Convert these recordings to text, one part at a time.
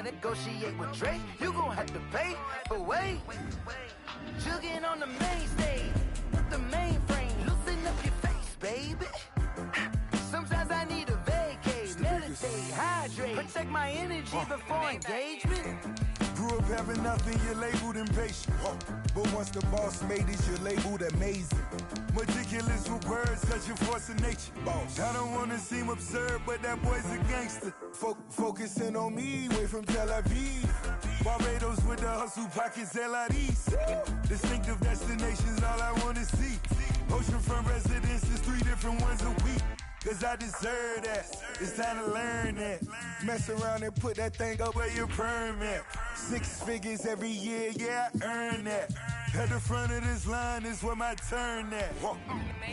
negotiate with Drake, you gon' have to pay. But wait, jugging on the main stage, the mainframe, loosen up your face, baby. Sometimes I need a vacate, meditate, hydrate, protect my energy before engagement. Grew up having nothing, you're labeled impatient. But once the boss made it, you're labeled amazing. Meticulous with words, cause you're forcing nature. Boss. I don't wanna seem absurd, but that boy's a gangster. Focusing on me, way from Tel Aviv. Barbados with the hustle pockets, LIDs. Distinctive destinations, all I wanna see. Oceanfront residences, 3 different ones a week. Cause I deserve that, it's time to learn that. Mess around and put that thing up where your permit. 6 figures every year, yeah, I earn that. At the front of this line is where my turn at.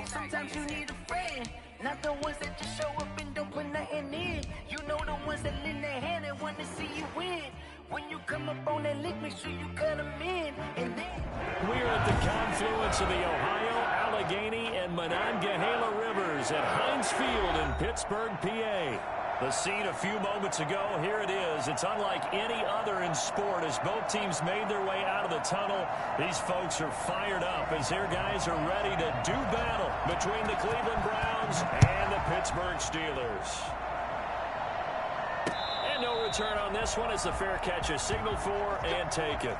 Sometimes you need a friend, not the ones that just show up and don't put nothing in. You know the ones that lend their hand and want to see you win. When you come up on that lick, make sure you cut them in. And then we're at the confluence of the Ohio, Allegheny, and Monongahela rivers at Heinz Field in Pittsburgh, PA. The scene a few moments ago, here it is. It's unlike any other in sport as both teams made their way out of the tunnel. These folks are fired up as their guys are ready to do battle between the Cleveland Browns and the Pittsburgh Steelers. And no return on this one as the fair catch is signaled for and taken.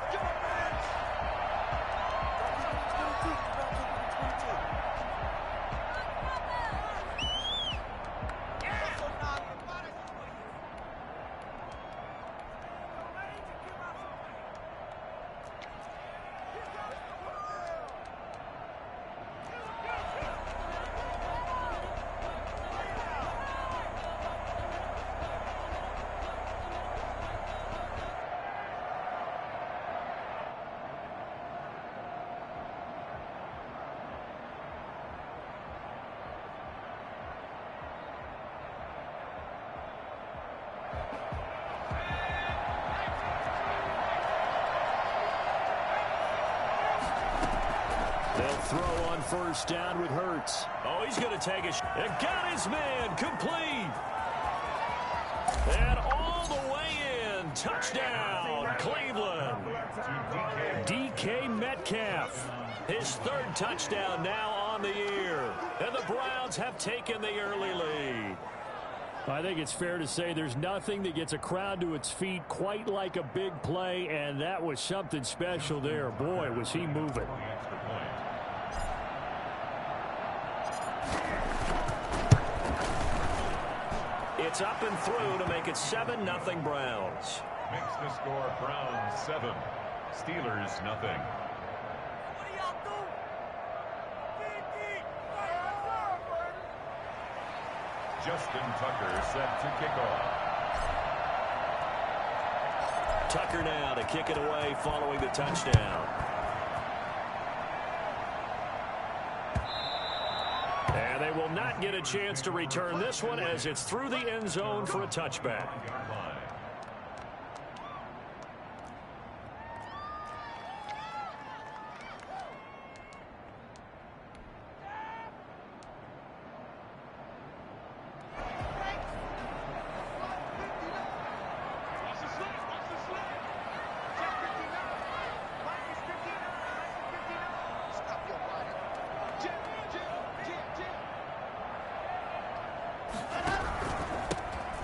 They'll throw on first down with Hurts. Oh, he's going to take a shot. And got his man complete. And all the way in. Touchdown, Cleveland. DK Metcalf. His 3rd touchdown now on the year. And the Browns have taken the early lead. I think it's fair to say there's nothing that gets a crowd to its feet quite like a big play, and that was something special there. Boy, was he moving. It's up and through to make it 7-0 Browns. Makes the score Browns 7, Steelers nothing. Justin Tucker set to kick off. Tucker now to kick it away following the touchdown. And they will not get a chance to return this one as it's through the end zone for a touchback.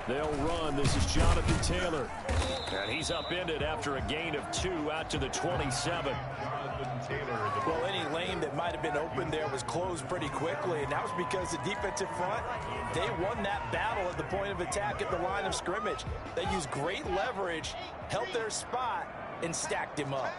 They'll run. This is Jonathan Taylor. And he's upended after a gain of 2 out to the 27. Well, any lane that might have been open there was closed pretty quickly, and that was because the defensive front, they won that battle at the point of attack at the line of scrimmage. They used great leverage, held their spot, and stacked him up.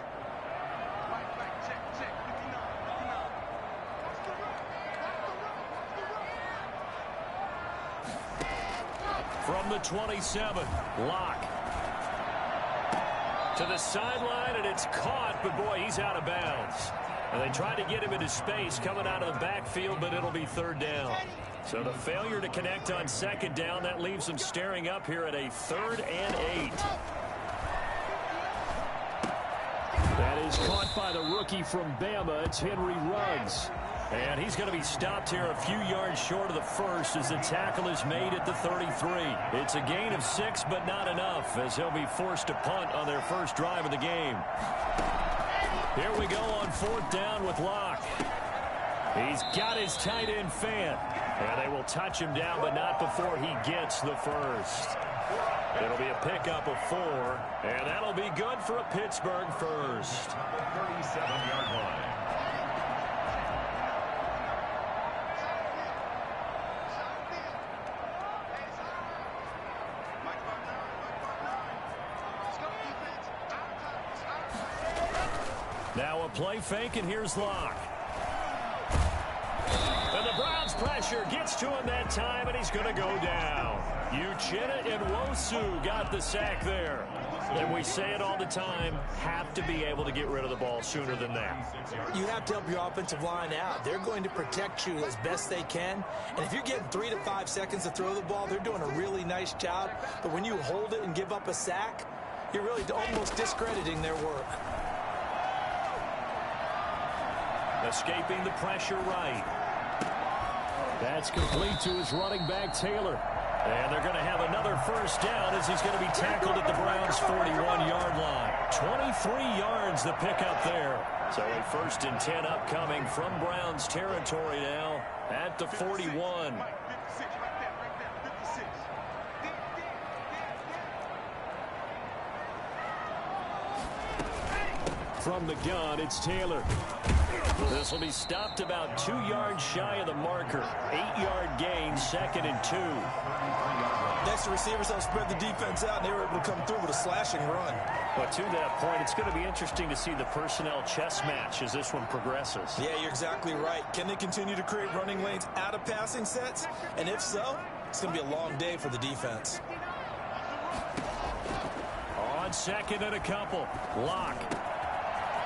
From the 27, Locke. To the sideline, and it's caught, but boy, he's out of bounds. And they tried to get him into space coming out of the backfield, but it'll be 3rd down. So the failure to connect on 2nd down, that leaves them staring up here at a 3rd and 8. That is caught by the rookie from Bama. It's Henry Ruggs. And he's going to be stopped here a few yards short of the first as the tackle is made at the 33. It's a gain of 6, but not enough, as he'll be forced to punt on their first drive of the game. Here we go on 4th down with Locke. He's got his tight end fan. And they will touch him down, but not before he gets the first. It'll be a pickup of 4, and that'll be good for a Pittsburgh first. 37-yard line. Now a play fake, and here's Locke. And the Browns pressure gets to him that time, and he's going to go down. Uchenna and Nwosu got the sack there. And we say it all the time, have to be able to get rid of the ball sooner than that. You have to help your offensive line out. They're going to protect you as best they can. And if you're getting 3 to 5 seconds to throw the ball, they're doing a really nice job. But when you hold it and give up a sack, you're really almost discrediting their work. Escaping the pressure right. That's complete to his running back, Taylor. And they're going to have another first down as he's going to be tackled at the Browns' 41-yard line. 23 yards the pickup there. So a 1st and 10 upcoming from Browns territory now at the 41. From the gun, it's Taylor. This will be stopped about 2 yards shy of the marker. 8-yard gain, 2nd and 2. Next, the receivers help spread the defense out, and they were able to come through with a slashing run. But to that point, it's going to be interesting to see the personnel chess match as this one progresses. Yeah, you're exactly right. Can they continue to create running lanes out of passing sets? And if so, it's going to be a long day for the defense. On 2nd and a couple, Locke.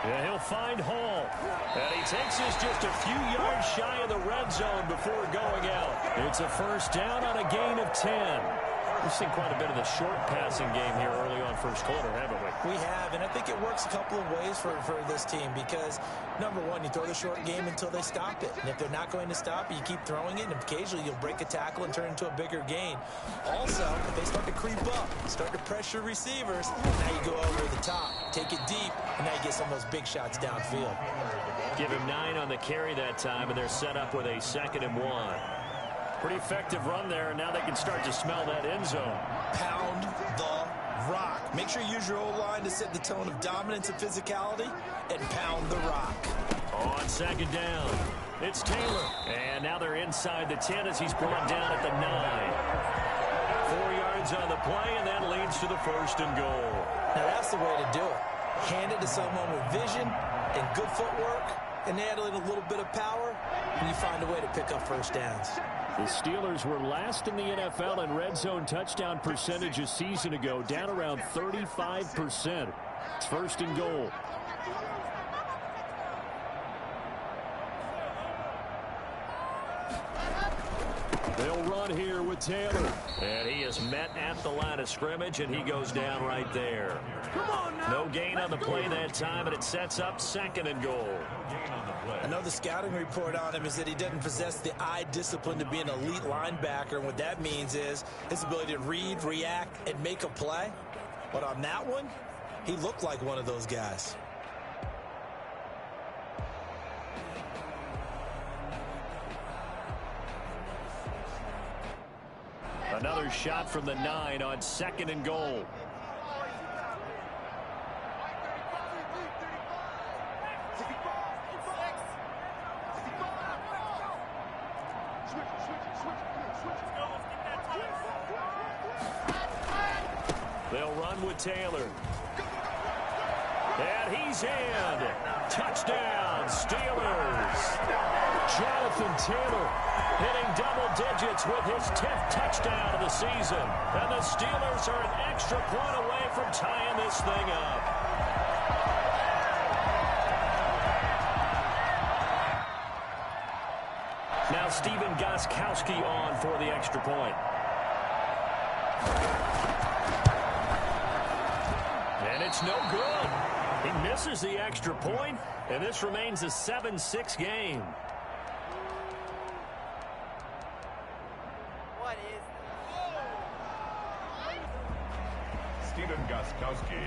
Yeah, he'll find Hall. And he takes this just a few yards shy of the red zone before going out. It's a first down on a gain of 10. We've seen quite a bit of the short passing game here early on first quarter, haven't we? We have, and I think it works a couple of ways for this team because, number one, you throw the short game until they stop it. And if they're not going to stop it, you keep throwing it, and occasionally you'll break a tackle and turn it into a bigger gain. Also, if they start to creep up, start to pressure receivers, now you go over the top, take it deep, and now you get some of those big shots downfield. Give him 9 on the carry that time, and they're set up with a 2nd and 1. Pretty effective run there, and now they can start to smell that end zone. Pound the rock. Make sure you use your O-line to set the tone of dominance and physicality, and pound the rock. On 2nd down, it's Taylor. And now they're inside the 10 as he's brought down at the 9. 4 yards on the play, and that leads to the 1st and goal. Now that's the way to do it. Hand it to someone with vision and good footwork, and add in a little bit of power, and you find a way to pick up first downs. The Steelers were last in the NFL in red zone touchdown percentage a season ago, down around 35%. It's 1st and goal. They'll run here with Taylor. And he is met at the line of scrimmage, and he goes down right there. No gain on the play that time, and it sets up 2nd and goal. I know the scouting report on him is that he doesn't possess the eye discipline to be an elite linebacker, and what that means is his ability to read, react, and make a play. But on that one, he looked like one of those guys. Another shot from the 9 on 2nd and goal. They'll run with Taylor. And he's in. Touchdown, Steelers. Jonathan Taylor hitting double digits with his 10th touchdown of the season. And the Steelers are an extra point away from tying this thing up. Now Stephen Gostkowski on for the extra point. And it's no good. He misses the extra point, and this remains a 7-6 game.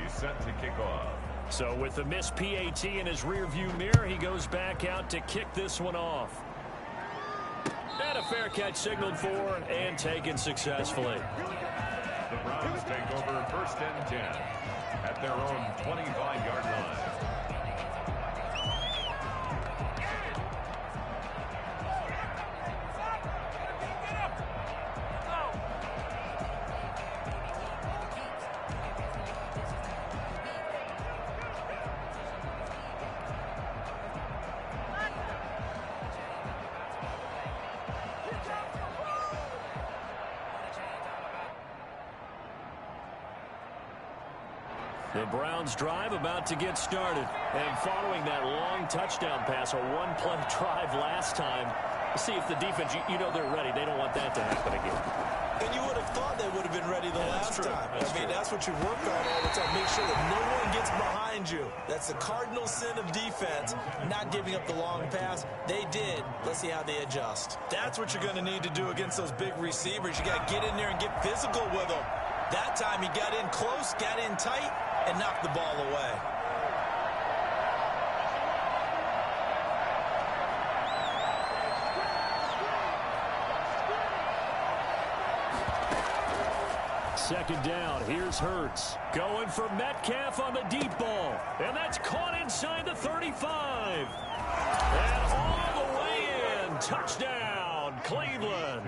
set to kick off. So with the missed PAT in his rearview mirror, he goes back out to kick this one off. And a fair catch signaled for and taken successfully. The Browns take over 1st and 10 at their own 25-yard line. The Browns drive about to get started. And following that long touchdown pass, a one-play drive last time, see if the defense, you know they're ready. They don't want that to happen again. And you would have thought they would have been ready the last time. That's what you work on all the time. Make sure that no one gets behind you. That's the cardinal sin of defense, not giving up the long pass. They did. Let's see how they adjust. That's what you're going to need to do against those big receivers. You got to get in there and get physical with them. That time he got in close, got in tight, and knocked the ball away. Second down, here's Hurts. Going for Metcalf on the deep ball. And that's caught inside the 35. And all the way in. Touchdown, Cleveland.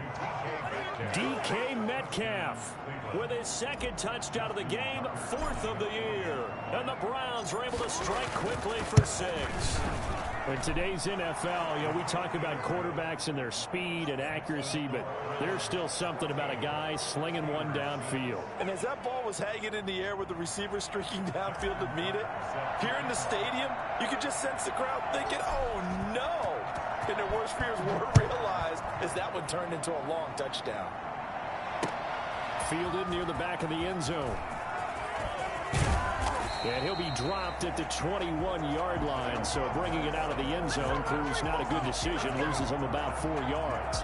DK Metcalf with his second touchdown of the game, 4th of the year. And the Browns are able to strike quickly for 6. In today's NFL, we talk about quarterbacks and their speed and accuracy, but there's still something about a guy slinging one downfield. And as that ball was hanging in the air with the receiver streaking downfield to meet it, here in the stadium, you could just sense the crowd thinking, oh, no. And their worst fears were realized as that one turned into a long touchdown. Fielded near the back of the end zone. And he'll be dropped at the 21-yard line, so bringing it out of the end zone proves not a good decision, loses him about 4 yards.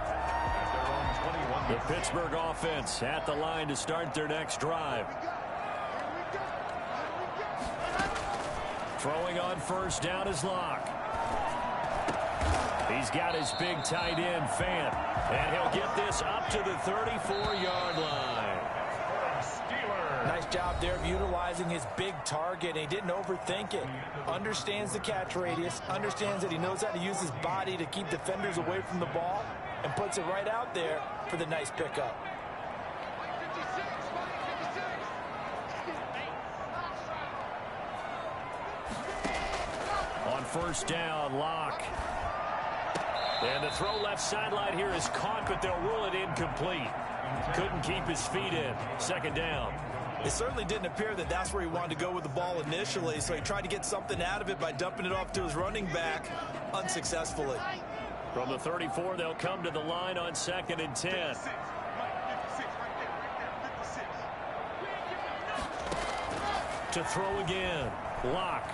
The Pittsburgh offense at the line to start their next drive. Throwing on first down is Locke. He's got his big tight end, Fant, and he'll get this up to the 34-yard line. Nice job there of utilizing his big target. He didn't overthink it. Understands the catch radius. Understands that he knows how to use his body to keep defenders away from the ball. And puts it right out there for the nice pickup. On first down, Locke. And the throw left sideline here is caught, but they'll rule it incomplete. Couldn't keep his feet in. Second down. It certainly didn't appear that that's where he wanted to go with the ball initially, so he tried to get something out of it by dumping it off to his running back unsuccessfully. From the 34, they'll come to the line on 2nd and 10. To throw again. Locke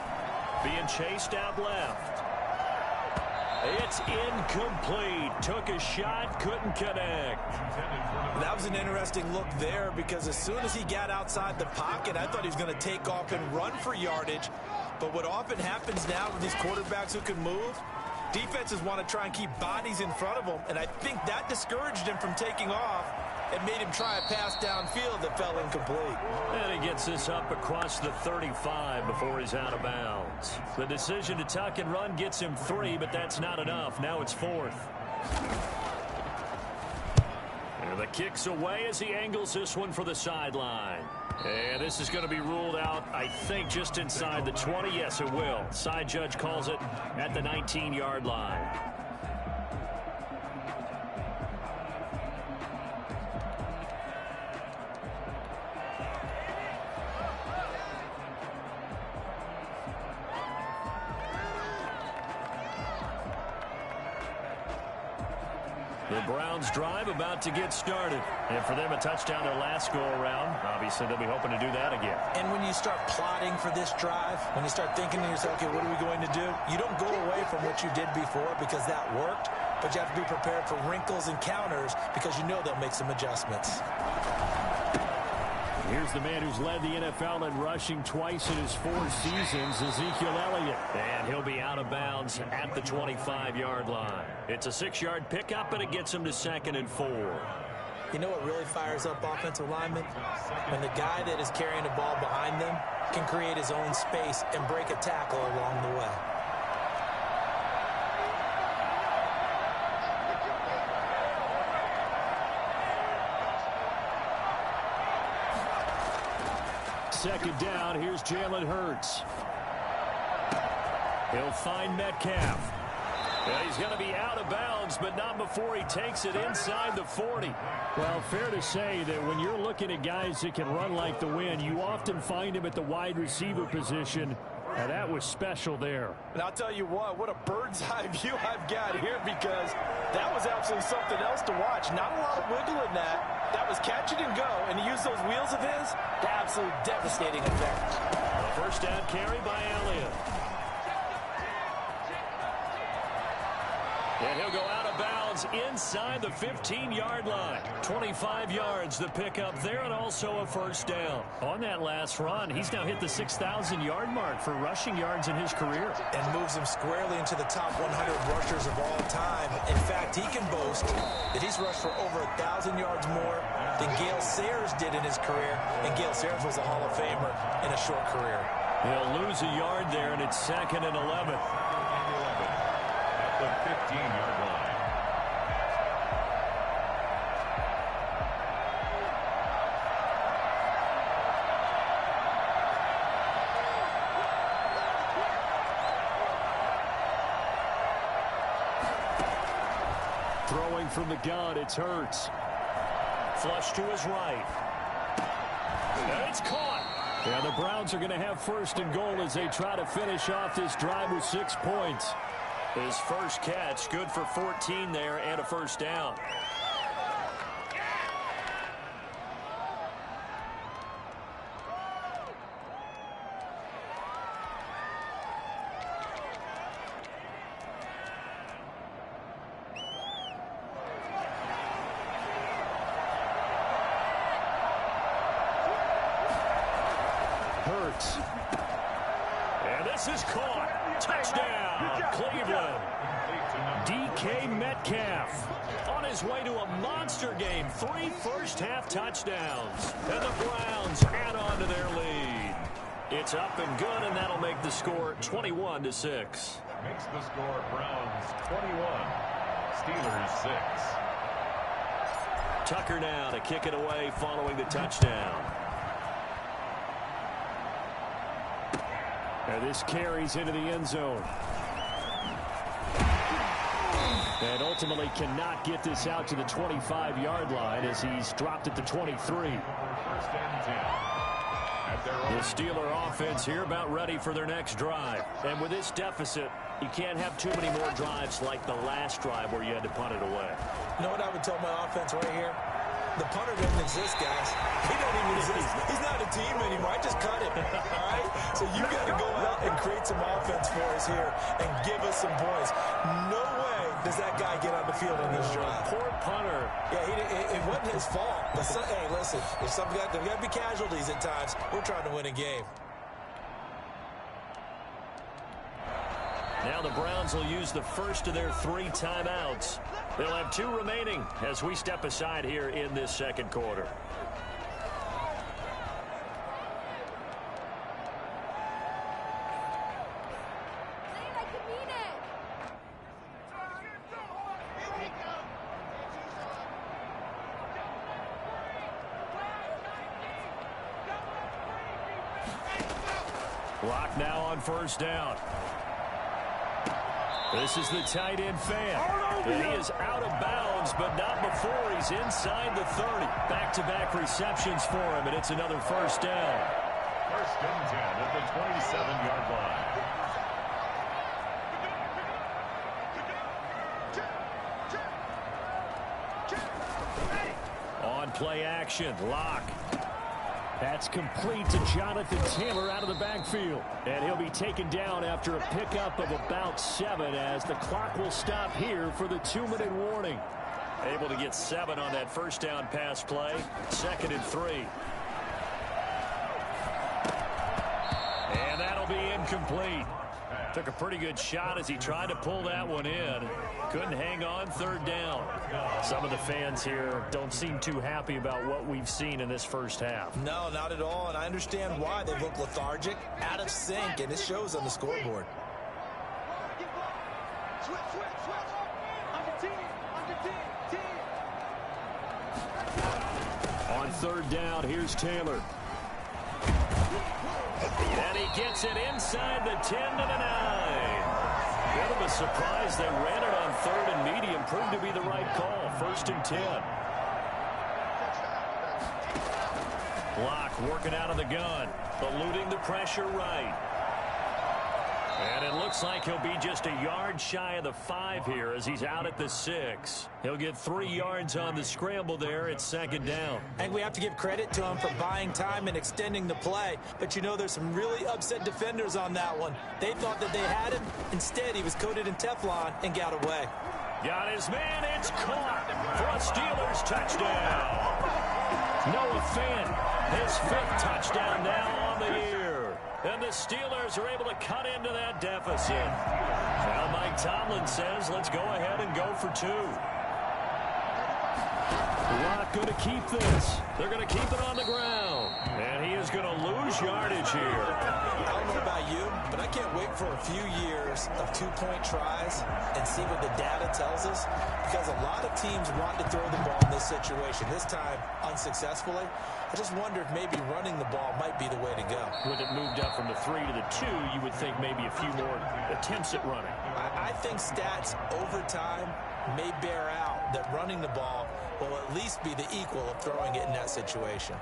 being chased out left. It's incomplete. Took a shot, couldn't connect. That was an interesting look there because as soon as he got outside the pocket, I thought he was going to take off and run for yardage. But what often happens now with these quarterbacks who can move, defenses want to try and keep bodies in front of them, and I think that discouraged him from taking off and made him try a pass downfield that fell incomplete. And he gets this up across the 35 before he's out of bounds. The decision to tuck and run gets him 3, but that's not enough. Now it's 4th. And the kick's away as he angles this one for the sideline. And this is going to be ruled out, I think, just inside the 20. Yes, it will. Side judge calls it at the 19-yard line. The Browns drive about to get started. And for them, a touchdown their last go-around. Obviously, they'll be hoping to do that again. And when you start plotting for this drive, when you start thinking to yourself, okay, what are we going to do? You don't go away from what you did before because that worked, but you have to be prepared for wrinkles and counters because you know they'll make some adjustments. Here's the man who's led the NFL in rushing twice in his 4 seasons, Ezekiel Elliott. And he'll be out of bounds at the 25-yard line. It's a 6-yard pickup, and it gets him to 2nd and 4. You know what really fires up offensive linemen? When the guy that is carrying the ball behind them can create his own space and break a tackle along the way. Second down, here's Jalen Hurts. He'll find Metcalf. Well, he's going to be out of bounds, but not before he takes it inside the 40. Well, fair to say that when you're looking at guys that can run like the wind, you often find him at the wide receiver position. And that was special there. And I'll tell you what a bird's eye view I've got here, because that was absolutely something else to watch. Not a lot of wiggle in that. That was catch it and go, and he used those wheels of his to absolutely devastating effect. A first down carry by Elliott. And he'll go out of bounds inside the 15-yard line. 25 yards the pickup there, and also a first down. On that last run, he's now hit the 6,000-yard mark for rushing yards in his career. And moves him squarely into the top 100 rushers of all time. In fact, he can boast that he's rushed for over 1,000 yards more than Gale Sayers did in his career. And Gale Sayers was a Hall of Famer in a short career. He'll lose a yard there, and it's 2nd and 11. The 15-yard line. Throwing from the gun, it's Hurts. Flush to his right. And it's caught. Yeah, the Browns are going to have 1st and goal as they try to finish off this drive with 6 points. His first catch, good for 14 there and a first down. Hurts. And this is caught. Touchdown, Cleveland. DK Metcalf on his way to a monster game. 3 first-half touchdowns. And the Browns add on to their lead. It's up and good, and that'll make the score 21-6. Makes the score Browns 21, Steelers 6. Tucker now to kick it away following the touchdown. And this carries into the end zone. And ultimately cannot get this out to the 25-yard line as he's dropped it to 23. First and 10. The Steeler offense here about ready for their next drive. And with this deficit, you can't have too many more drives like the last drive where you had to punt it away. You know what I would tell my offense right here? The punter doesn't exist, guys. He doesn't even exist. He's not a team anymore. I just cut him. All right? So you got to go out and create some offense for us here and give us some points. No way does that guy get on the field on this drive. Poor punter. Yeah, it wasn't his fault. But hey, listen, there's got to be casualties at times. We're trying to win a game. Now the Browns will use the first of their 3 timeouts. They'll have 2 remaining as we step aside here in this second quarter. Clock now on first down. This is the tight end fan. And he is out of bounds, but not before he's inside the 30. Back-to-back receptions for him, and it's another first down. First and 10 at the 27-yard line. On play action, Locke. That's complete to Jonathan Taylor out of the backfield. And he'll be taken down after a pickup of about 7 as the clock will stop here for the 2-minute warning. Able to get 7 on that first down pass play. 2nd and 3. incomplete. Took a pretty good shot as he tried to pull that one in. Couldn't hang on third down. Some of the fans here don't seem too happy about what we've seen in this first half. No, not at all, and I understand why. They look lethargic, out of sync, and it shows on the scoreboard. On third down, here's Taylor. And he gets it inside the 10 to the 9. Bit of a surprise they ran it on third and medium. Proved to be the right call. First and 10. Block working out of the gun. Eluding the pressure right. And it looks like he'll be just a yard shy of the 5 here as he's out at the 6. He'll get 3 yards on the scramble there. It's second down. And we have to give credit to him for buying time and extending the play. But you know, there's some really upset defenders on that one. They thought that they had him. Instead, he was coated in Teflon and got away. Got his man. It's caught for a Steelers touchdown. Noah Fant, his 5th touchdown now on the year. And the Steelers are able to cut into that deficit. Now Mike Tomlin says, let's go ahead and go for 2. Not going to keep this. They're going to keep it on the ground. And he is going to lose yardage here. I don't know about you, but I can't wait for a few years of 2-point tries and see what the data tells us. Because a lot of teams want to throw the ball in this situation. This time, unsuccessfully. I just wonder if maybe running the ball might be the way to go. With it moved up from the 3 to the 2, you would think maybe a few more attempts at running. I think stats over time may bear out that running the ball will at least be the equal of throwing it in that situation.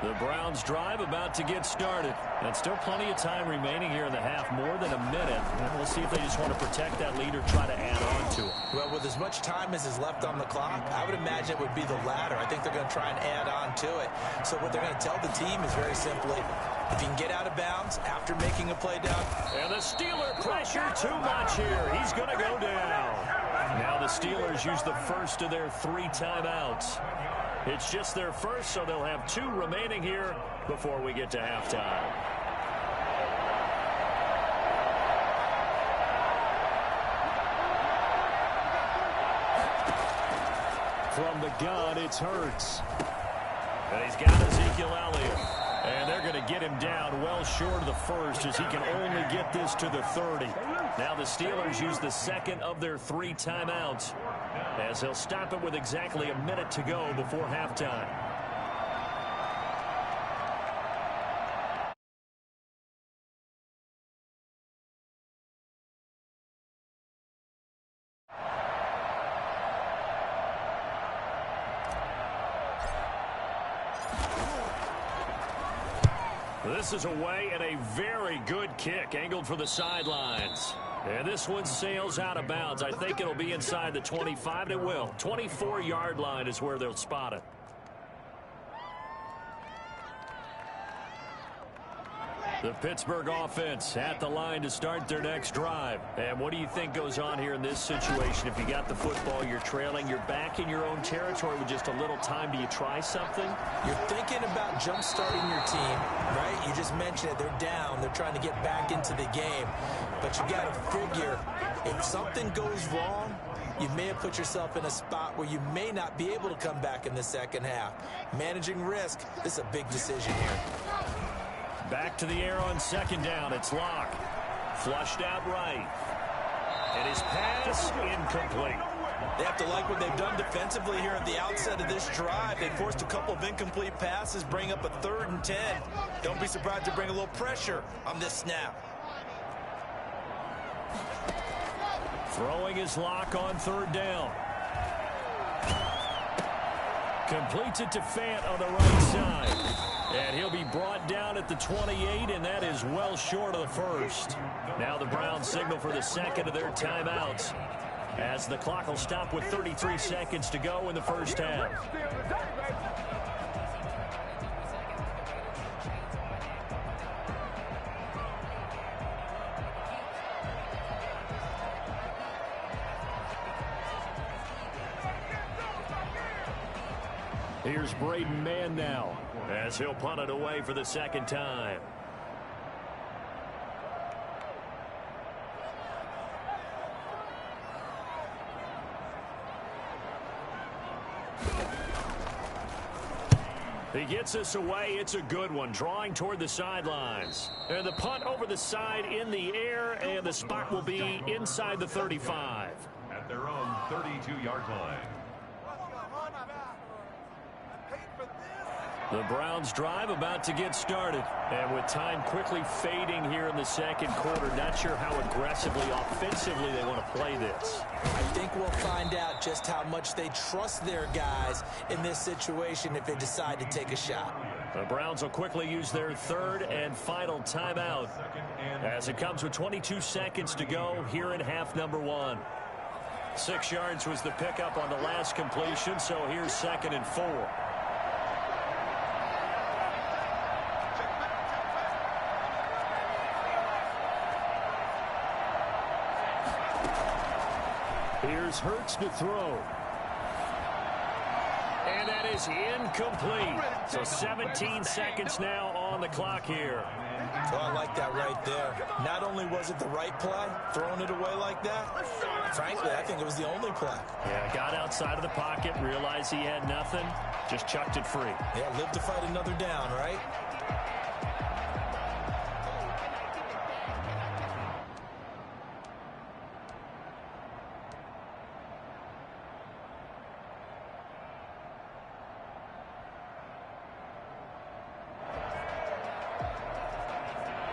The Browns drive about to get started. And still plenty of time remaining here in the half, more than a minute. And we'll see if they just want to protect that lead or try to add on to it. Well, with as much time as is left on the clock, I would imagine it would be the latter. I think they're going to try and add on to it. So what they're going to tell the team is very simply, if you can get out of bounds after making a play down. And the Steeler pressure too much here. He's going to go down. Now the Steelers use the first of their 3 timeouts. It's just their first, so they'll have 2 remaining here before we get to halftime. From the gun, it's Hurts. And he's got Ezekiel Elliott. And they're going to get him down well short of the first as he can only get this to the 30. Now the Steelers use the second of their 3 timeouts as they'll stop it with exactly a minute to go before halftime. This is away and a very good kick angled for the sidelines. And this one sails out of bounds. I think it'll be inside the 25. It will. 24-yard line is where they'll spot it. The Pittsburgh offense at the line to start their next drive. And what do you think goes on here in this situation? If you got the football, you're trailing, you're back in your own territory with just a little time. Do you try something? You're thinking about jump-starting your team, right? You just mentioned it. They're down. They're trying to get back into the game. But you got to figure, if something goes wrong, you may have put yourself in a spot where you may not be able to come back in the second half. Managing risk, this is a big decision here. Back to the air on second down. It's Locke. Flushed out right. And his pass incomplete. They have to like what they've done defensively here at the outset of this drive. They forced a couple of incomplete passes, bring up a 3rd and 10. Don't be surprised to bring a little pressure on this snap. Throwing his Locke on 3rd down. Completes it to Fant on the right side. And he'll be brought down at the 28, and that is well short of the first. Now the Browns signal for the second of their timeouts as the clock will stop with 33 seconds to go in the first half. Here's Braden Mann now, as he'll punt it away for the second time. He gets us away. It's a good one, drawing toward the sidelines. And the punt over the side in the air, and the spot will be inside the 35. At their own 32-yard line. The Browns drive about to get started. And with time quickly fading here in the second quarter, not sure how aggressively, offensively they want to play this. I think we'll find out just how much they trust their guys in this situation if they decide to take a shot. The Browns will quickly use their third and final timeout as it comes with 22 seconds to go here in half number one. 6 yards was the pickup on the last completion, so here's 2nd and 4. Here's Hurts to throw. And that is incomplete. So 17 seconds now on the clock here. Oh, I like that right there. Not only was it the right play, throwing it away like that, frankly, I think it was the only play. Yeah, got outside of the pocket, realized he had nothing, just chucked it free. Yeah, live to fight another down, right?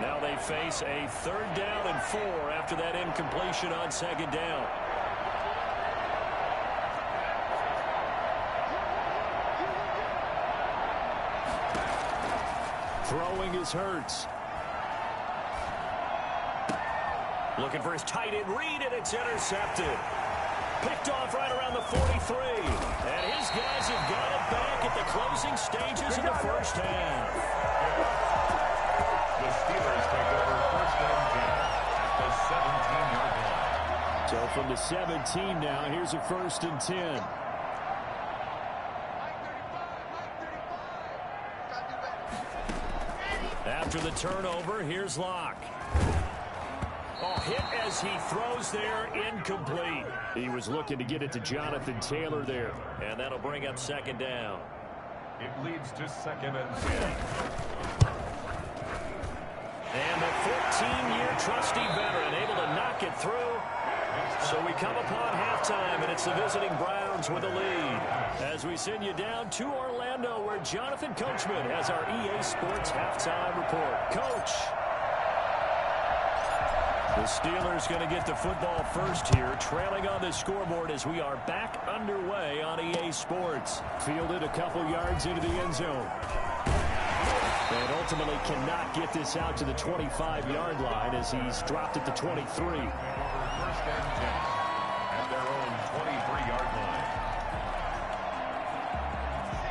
Now they face a 3rd down and 4 after that incompletion on 2nd down. Throwing is Hurts. Looking for his tight end read, and it's intercepted. Picked off right around the 43. And his guys have got it back at the closing stages of the first half. The Steelers take over 1st and 10 at the 17-yard line. So from the 17 now, here's a 1st and 10. After the turnover, here's Locke. Oh, hit as he throws there, incomplete. He was looking to get it to Jonathan Taylor there, and that'll bring up 2nd down. It leads to 2nd and 10. And the 14-year trusty veteran able to knock it through. So we come upon halftime, and it's the visiting Browns with a lead. As we send you down to Orlando, where Jonathan Coachman has our EA Sports halftime report. Coach. The Steelers going to get the football first here, trailing on the scoreboard as we are back underway on EA Sports. Fielded a couple yards into the end zone. And ultimately cannot get this out to the 25-yard line as he's dropped at the 23. 1st and 10 at their own 23-yard line.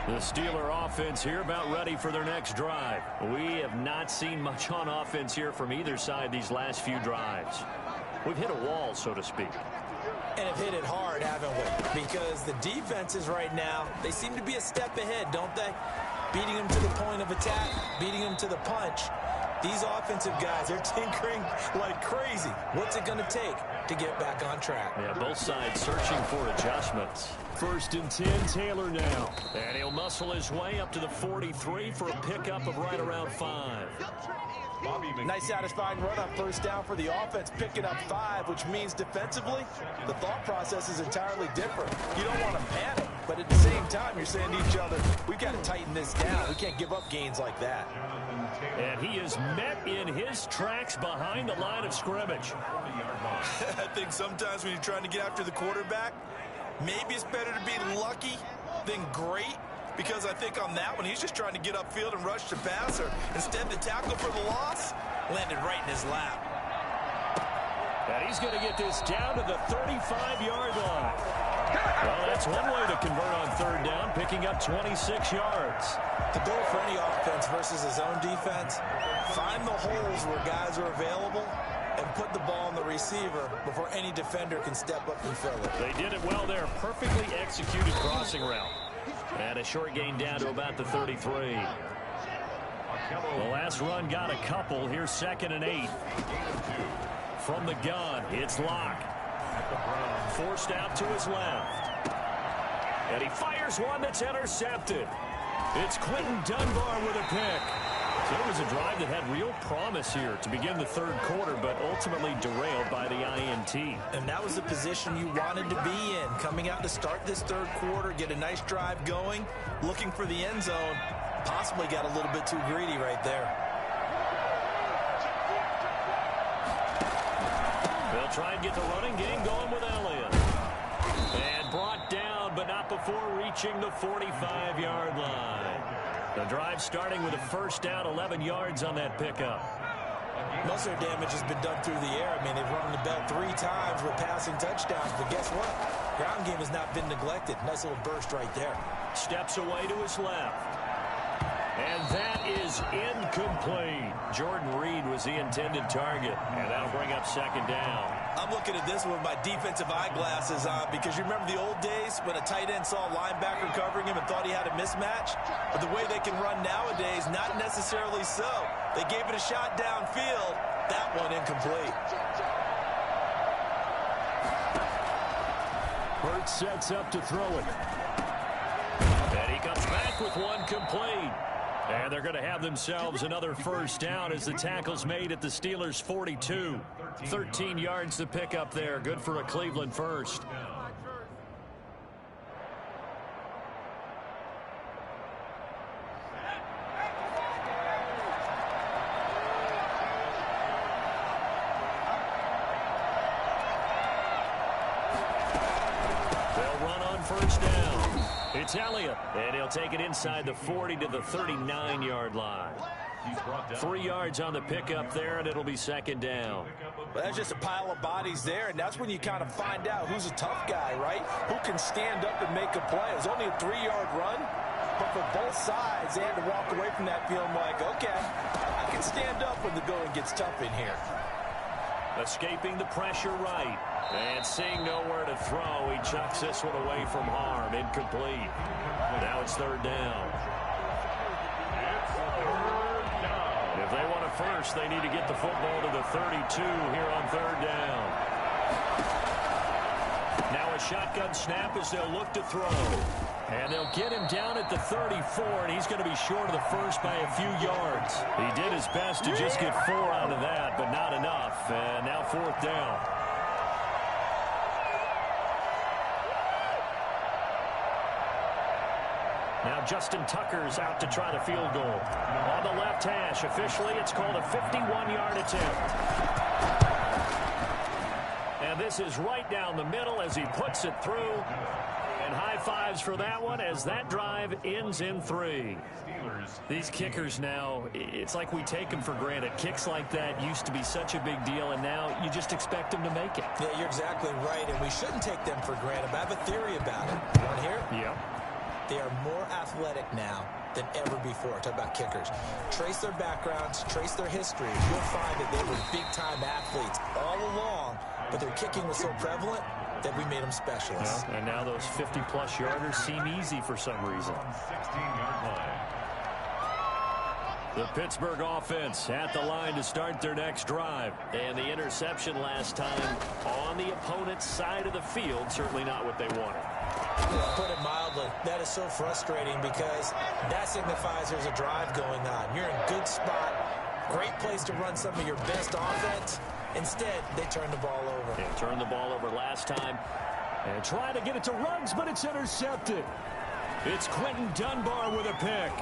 The Steeler offense here about ready for their next drive. We have not seen much on offense here from either side these last few drives. We've hit a wall, so to speak. And have hit it hard, haven't we? Because the defenses right now, they seem to be a step ahead, don't they? Beating them to the point of attack, beating them to the punch. These offensive guys, they're tinkering like crazy. What's it going to take to get back on track? Yeah, both sides searching for adjustments. 1st and 10, Taylor now. And he'll muscle his way up to the 43 for a pickup of right around 5. Nice satisfying run on 1st down for the offense, picking up 5, which means defensively, the thought process is entirely different. You don't want to panic, but at the same time, you're saying to each other, we've got to tighten this down. We can't give up gains like that. And he is met in his tracks behind the line of scrimmage. I think sometimes when you're trying to get after the quarterback, maybe it's better to be lucky than great. Because I think on that one, he's just trying to get upfield and rush the passer. Instead, the tackle for the loss landed right in his lap. And he's going to get this down to the 35-yard line. Well, that's one way to convert on 3rd down, picking up 26 yards. The goal for any offense versus his own defense, find the holes where guys are available and put the ball on the receiver before any defender can step up and fill it. They did it well there. Perfectly executed crossing route. And a short gain down to about the 33. The last run got a couple. Here's 2nd and 8. From the gun, it's Locke. Forced out to his left. And he fires one that's intercepted. It's Quentin Dunbar with a pick. So it was a drive that had real promise here to begin the third quarter, but ultimately derailed by the INT. And that was the position you wanted to be in. Coming out to start this third quarter, get a nice drive going, looking for the end zone. Possibly got a little bit too greedy right there. They'll try and get the running game going with Elliott. And brought down, but not before reaching the 45-yard line. The drive starting with a first down, 11 yards on that pickup. Most of their damage has been done through the air. I mean, they've run the bell 3 times with passing touchdowns, but guess what? Ground game has not been neglected. Nice little burst right there. Steps away to his left. And that is incomplete. Jordan Reed was the intended target, and that'll bring up 2nd down. I'm looking at this one with my defensive eyeglasses on because you remember the old days when a tight end saw a linebacker covering him and thought he had a mismatch? But the way they can run nowadays, not necessarily so. They gave it a shot downfield. That one incomplete. Hurts sets up to throw it. And he comes back with one complete. And they're going to have themselves another first down as the tackle's made at the Steelers' 42. 13 yards to pick up there. Good for a Cleveland first. They'll run on first down. It's Elliott, and he'll take it inside the 40 to the 39-yard line. 3 yards on the pickup there, and it'll be 2nd down. Well, that's just a pile of bodies there, and that's when you kind of find out who's a tough guy, right? Who can stand up and make a play. It was only a 3-yard run, but for both sides, they had to walk away from that feeling like, okay, I can stand up when the going gets tough in here. Escaping the pressure right. And seeing nowhere to throw, he chucks this one away from harm. Incomplete. Now it's 3rd down. If they want a first, they need to get the football to the 32 here on 3rd down. Now a shotgun snap as they'll look to throw. And they'll get him down at the 34, and he's going to be short of the first by a few yards. He did his best to just get 4 out of that, but not enough. And now 4th down. Now Justin Tucker's out to try the field goal. On the left hash, officially it's called a 51-yard attempt. And this is right down the middle as he puts it through. And high fives for that one as that drive ends in 3. These kickers now, it's like we take them for granted. Kicks like that used to be such a big deal, and now you just expect them to make it. Yeah, you're exactly right, and we shouldn't take them for granted. But I have a theory about it. You want to hear it? Yeah. They are more athletic now than ever before. Talk about kickers. Trace their backgrounds, trace their history. You'll find that they were big-time athletes all along, but their kicking was so prevalent that we made them specialists. Yeah, and now those 50-plus yarders seem easy for some reason. 16-yard line. The Pittsburgh offense at the line to start their next drive. And the interception last time on the opponent's side of the field, certainly not what they wanted. Yeah, put it mildly, that is so frustrating because that signifies there's a drive going on. You're in a good spot, great place to run some of your best offense. Instead, they turn the ball over. Yeah, turned the ball over last time and try to get it to Ruggs, but it's intercepted. It's Quentin Dunbar with a pick.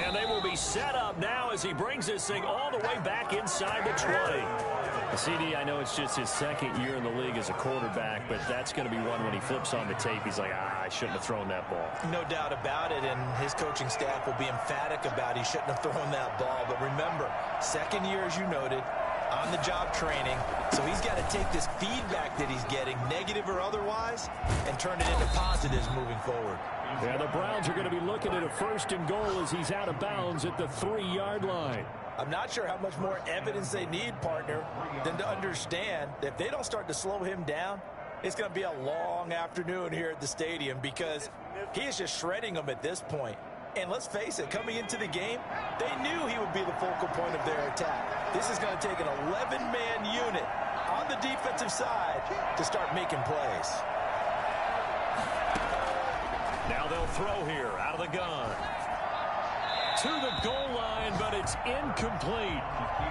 And they will be set up now as he brings this thing all the way back inside the 20. CD, I know it's just his 2nd year in the league as a quarterback, but that's going to be one when he flips on the tape. He's like, I shouldn't have thrown that ball. No doubt about it, and his coaching staff will be emphatic about he shouldn't have thrown that ball. But remember, 2nd year, as you noted, on-the-job training. So he's got to take this feedback that he's getting, negative or otherwise, and turn it into positives moving forward. Yeah, the Browns are going to be looking at a 1st and goal as he's out of bounds at the 3-yard line. I'm not sure how much more evidence they need, partner, than to understand that if they don't start to slow him down, It's going to be a long afternoon here at the stadium because he is just shredding them at this point. And let's face it, coming into the game, they knew he would be the focal point of their attack. This is going to take an 11-man unit on the defensive side to start making plays. Now they'll throw here out of the gun. To the goal line, but it's incomplete.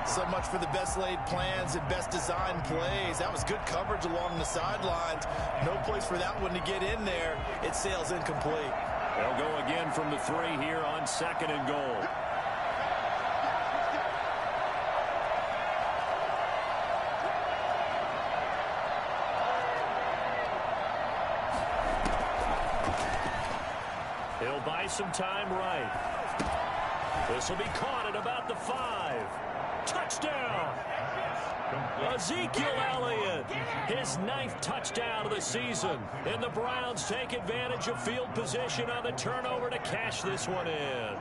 So much for the best laid plans and best designed plays. That was good coverage along the sidelines. No place for that one to get in there. It sails incomplete. They'll go again from the 3 here on 2nd and goal. He'll buy some time right. This will be caught at about the 5. Touchdown! Ezekiel Elliott, his 9th touchdown of the season. And the Browns take advantage of field position on the turnover to cash this one in.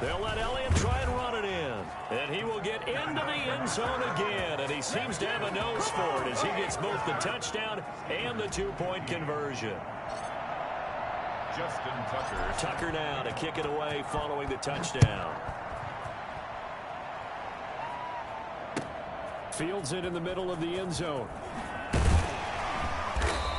They'll let Elliott try and run it in. And he will get into the end zone again. And he seems to have a nose for it as he gets both the touchdown and the 2-point conversion. Justin Tucker. Tucker now to kick it away following the touchdown. Fields it in the middle of the end zone.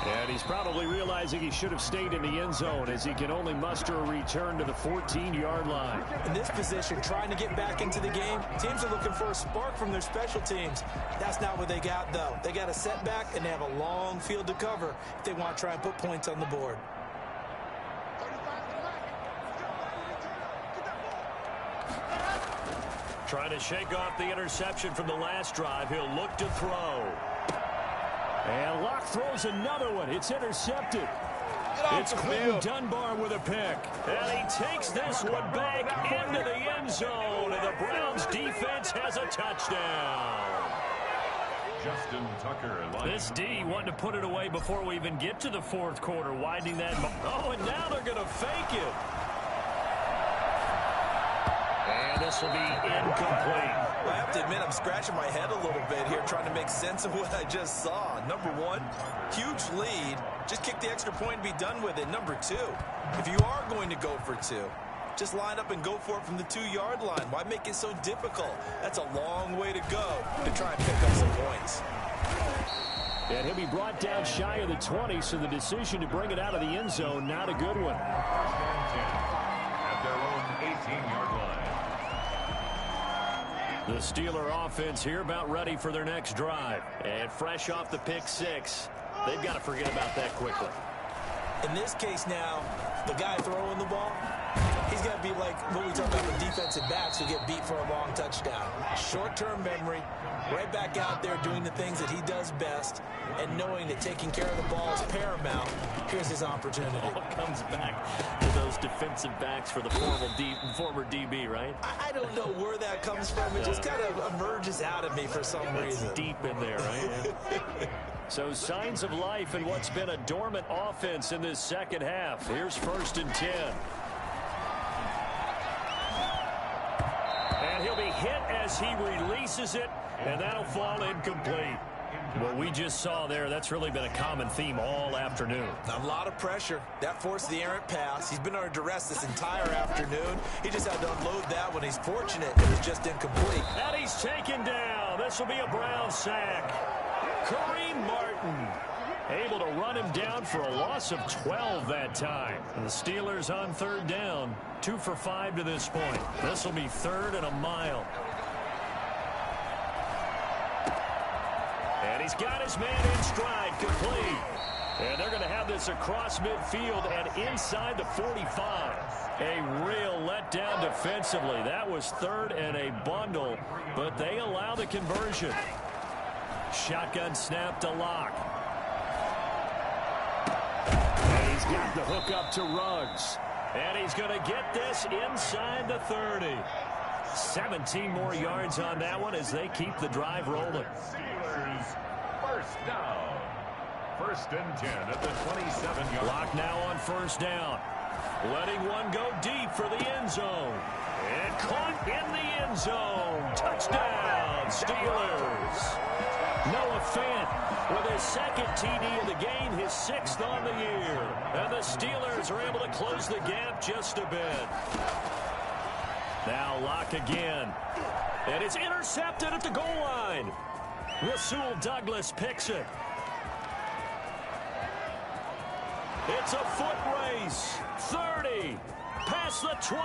And he's probably realizing he should have stayed in the end zone as he can only muster a return to the 14-yard line. In this position, trying to get back into the game, teams are looking for a spark from their special teams. That's not what they got, though. They got a setback, and they have a long field to cover if they want to try and put points on the board. Trying to shake off the interception from the last drive. He'll look to throw. And Locke throws another one. It's intercepted. It's Quentin Dunbar with a pick. And he takes this one back into the end zone. And the Browns defense has a touchdown. Justin Tucker. This D wanting to put it away before we even get to the 4th quarter, widening that. Oh, and now they're going to fake it. And this will be incomplete. I have to admit, I'm scratching my head a little bit here trying to make sense of what I just saw. Number 1, huge lead. Just kick the extra point and be done with it. Number 2, if you are going to go for 2, just line up and go for it from the 2-yard line. Why make it so difficult? That's a long way to go to try and pick up some points. And he'll be brought down shy of the 20, so the decision to bring it out of the end zone, not a good one. At their own 18-yard line. The Steeler offense here about ready for their next drive. And fresh off the pick 6, they've got to forget about that quickly. In this case now, the guy throwing the ball, he's got to be like what we talk about with defensive backs who get beat for a long touchdown. Short-term memory, right back out there doing the things that he does best, and knowing that taking care of the ball is paramount. Here's his opportunity. All comes back to those defensive backs for the former DB, right? I don't know where that comes from. It just kind of emerges out of me for some reason. It's deep in there, right? Yeah. So signs of life in what's been a dormant offense in this second half. Here's 1st and 10. And he'll be hit as he releases it, and that'll fall incomplete. What we just saw there, that's really been a common theme all afternoon. A lot of pressure. That forced the errant pass. He's been under duress this entire afternoon. He just had to unload that when he's fortunate. It was just incomplete. And he's taken down. This will be a Brown sack. Kareem Martin able to run him down for a loss of 12 that time. And the Steelers on 3rd down, 2 for 5 to this point. This will be 3rd and a mile. And he's got his man in stride, complete. And they're going to have this across midfield and inside the 45. A real letdown defensively. That was 3rd and a bundle, but they allow the conversion. Shotgun snap to Locke. And he's got the hook up to Ruggs. And he's going to get this inside the 30. 17 more yards on that one as they keep the drive rolling. Steelers, 1st down. 1st and 10 at the 27-yard line. Locke now on 1st down. Letting one go deep for the end zone. And caught in the end zone. Touchdown, Steelers. Noah Fant with his second TD of the game, his 6th on the year. And the Steelers are able to close the gap just a bit. Now Locke again. And it's intercepted at the goal line. Rasul Douglas picks it. It's a foot race. 30. Past the 20.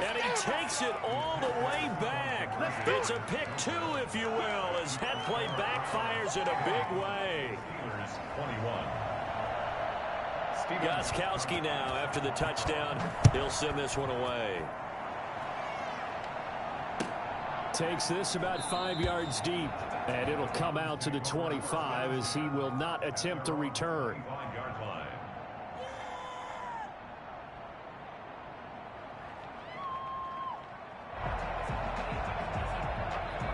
And he takes it all the way back. It's a pick 2, if you will, as that play backfires in a big way. 21. Gostkowski now after the touchdown. He'll send this one away. Takes this about 5 yards deep, and it'll come out to the 25 as he will not attempt to return.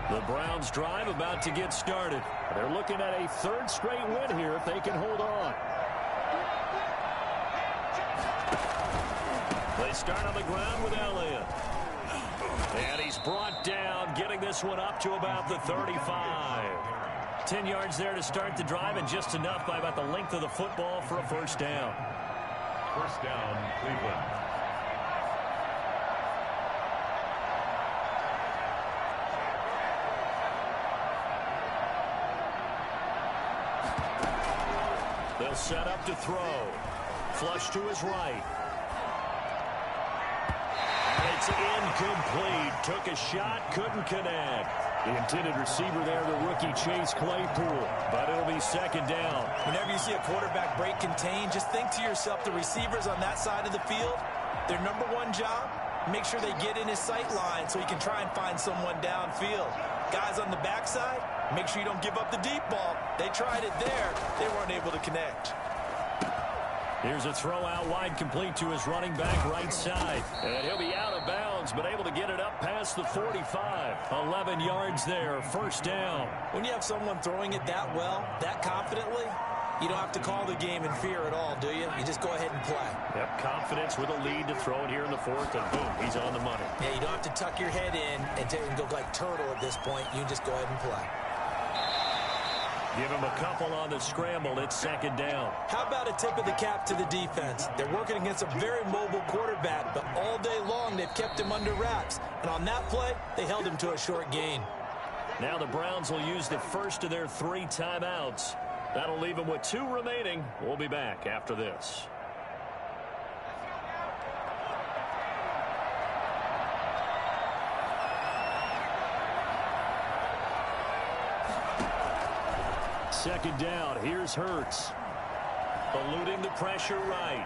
The Browns drive about to get started. They're looking at a 3rd straight win here if they can hold on. They start on the ground with Elliott. And he's brought down, getting this one up to about the 35. 10 yards there to start the drive, and just enough by about the length of the football for a first down. First down, Cleveland. They'll set up to throw. Flush to his right. It's incomplete. Took a shot, couldn't connect. The intended receiver there, the rookie Chase Claypool. But it'll be second down. Whenever you see a quarterback break contain, just think to yourself, the receivers on that side of the field, their number one job, make sure they get in his sight line so he can try and find someone downfield. Guys on the backside, make sure you don't give up the deep ball. They tried it there. They weren't able to connect. Here's a throw out wide, complete to his running back right side. And he'll be out of bounds, but able to get it up past the 45. 11 yards there, first down. When you have someone throwing it that well, that confidently, you don't have to call the game in fear at all, do you? You just go ahead and play. Yep, confidence with a lead to throw it here in the 4th, and boom, he's on the money. Yeah, you don't have to tuck your head in and go like turtle at this point. You just go ahead and play. Give him a couple on the scramble. It's second down. How about a tip of the cap to the defense? They're working against a very mobile quarterback, but all day long they've kept him under wraps. And on that play, they held him to a short gain. Now the Browns will use the first of their 3 timeouts. That'll leave them with 2 remaining. We'll be back after this. Second down. Here's Hurts. Eluding the pressure right.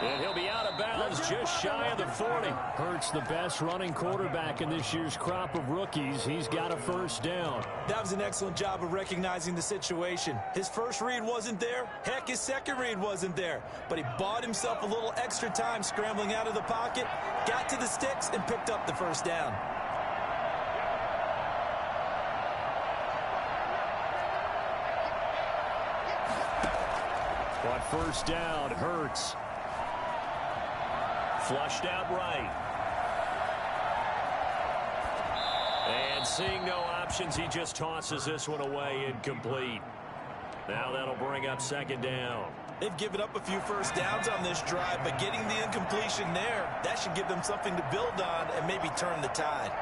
And he'll be out of bounds just shy of the 40. Hurts the best running quarterback in this year's crop of rookies. He's got a first down. That was an excellent job of recognizing the situation. His first read wasn't there. Heck, his second read wasn't there. But he bought himself a little extra time scrambling out of the pocket, got to the sticks, and picked up the first down. On first down, Hurts. Flushed out right. And seeing no options, he just tosses this one away, incomplete. Now that'll bring up second down. They've given up a few first downs on this drive, but getting the incompletion there, that should give them something to build on and maybe turn the tide.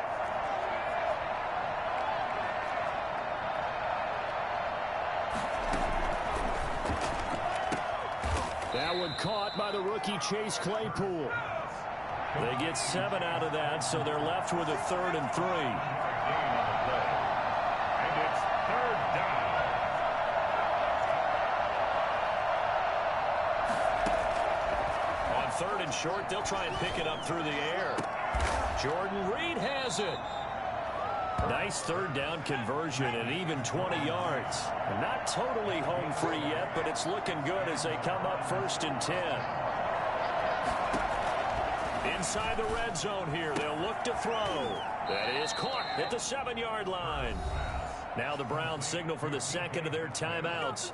That one caught by the rookie Chase Claypool. They get 7 out of that, so they're left with a 3rd and 3. And it's third down. On 3rd and short, they'll try and pick it up through the air. Jordan Reed has it. Nice 3rd down conversion and even 20 yards. Not totally home free yet, but it's looking good as they come up 1st and 10. Inside the red zone here, they'll look to throw. That is caught at the 7-yard line. Now the Browns signal for the second of their timeouts.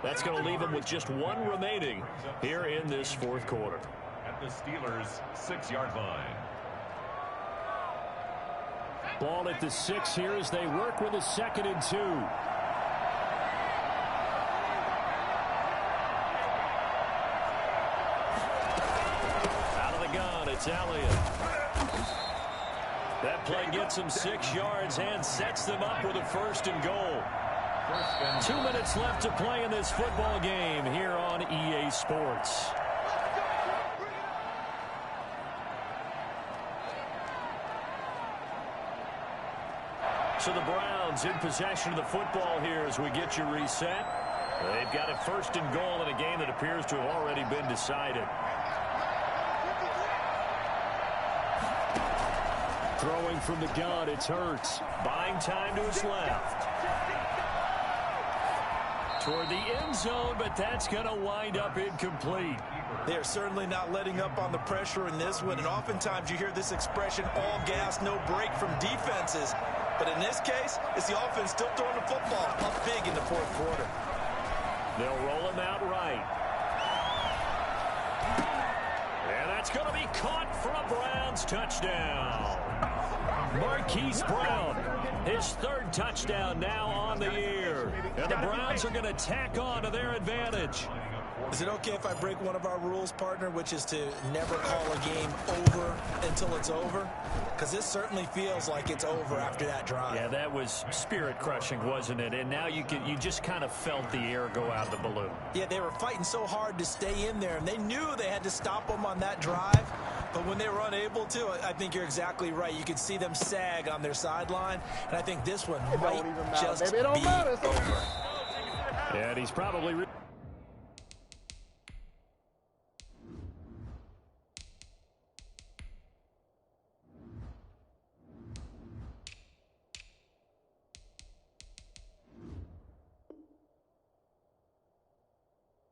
That's going to leave them with just one remaining here in this fourth quarter. At the Steelers' 6-yard line. Ball at the 6 here as they work with a 2nd and 2. Out of the gun, it's Elliott. That play gets them 6 yards and sets them up with a 1st and goal. 2 minutes left to play in this football game here on EA Sports. So the Browns in possession of the football here as we get you reset. They've got a 1st and goal in a game that appears to have already been decided. Throwing from the gun, it's Hurts. Buying time to his left. Toward the end zone, but that's going to wind up incomplete. They're certainly not letting up on the pressure in this one, and oftentimes you hear this expression, all gas, no break from defenses. But in this case, it's the offense still throwing the football up big in the fourth quarter. They'll roll him out right. And that's going to be caught for a Browns touchdown. Marquise Brown, his 3rd touchdown now on the year. And the Browns are going to tack on to their advantage. Is it okay if I break one of our rules, partner, which is to never call a game over until it's over? Because this certainly feels like it's over after that drive. Yeah, that was spirit-crushing, wasn't it? And now you just kind of felt the air go out of the balloon. Yeah, they were fighting so hard to stay in there, and they knew they had to stop them on that drive. But when they were unable to, I think you're exactly right. You could see them sag on their sideline, and I think this one might just be over. And he's probably...